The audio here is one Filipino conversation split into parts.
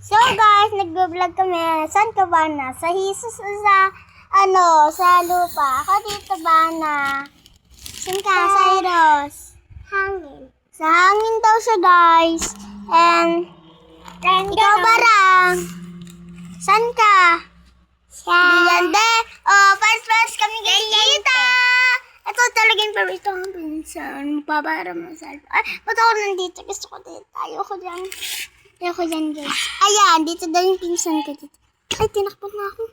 So guys, nagbe-vlog kami. Saan ka ba na? Sa hisus o sa lupa? Ako dito ba na? Saan ka? Sa Iros? Hangin. Sa hangin daw siya guys. And ikaw barang. Saan ka? Diyan de. Oh, first kami dito. Ito talaga yung paborito kong pinsan. Mapaparam mo sa alpa. Ay, ba't ako nandito? Gusto ko dito. Ayoko dyan guys. Ayan, dito daw yung pinsan ko dito. Ay, tinakpan na ako.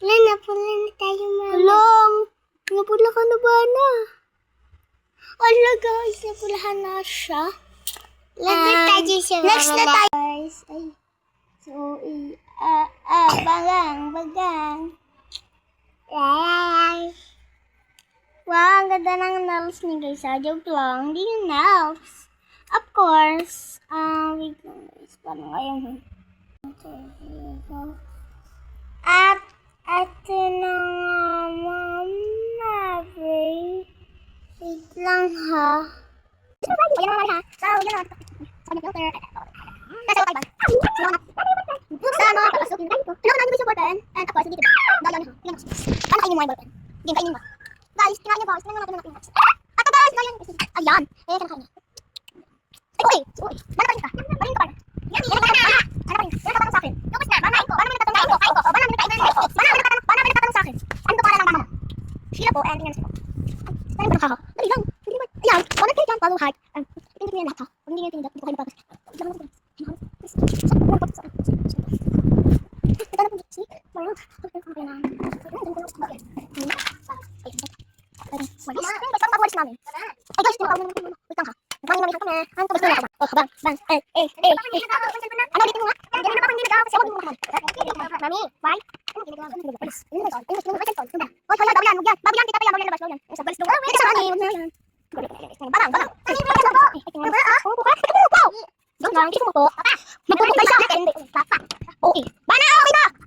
Napula na tayo mama. Alam, napula ka na ba na? Ala guys, napulahan na siya. Next na tayo guys. Ay, so, bagang. Yay! Wow, ang ganda ng nails ni guys. Joke lang, hindi yung nails. Of course, wait lang guys. Paano ngayon? At ito na nga, mama, wait lang ha. Ayan naman ha. So, yun na. Sa mga filter. Nasa ba? Sa mga papasukin ko. Ano na yung ballpen? And of course, dito. Dalan ha. Ano kainin mo yung ballpen? Game kainin mo. Guys, kinain niyo guys. Tingnan natin natin. At guys, ngayon. Ayan. Kinakain niya. Uy. Banayin ka. Banayin ka. Yan. Ano ka sa akin? Lubos na. Banayin ko. Banayin ka tanong ko. Banayin ka tanong sa akin. Ano to para lang mama mo? Sheila po and tingnan ko. Dali ba nakaka? Dali lang. Hindi ba? Ayan. Wala kayo dyan. Follow hard. Hindi niya lahat ha. Pag hindi niya tindak, hindi ko kayo napapos. Magpapalay sa akin.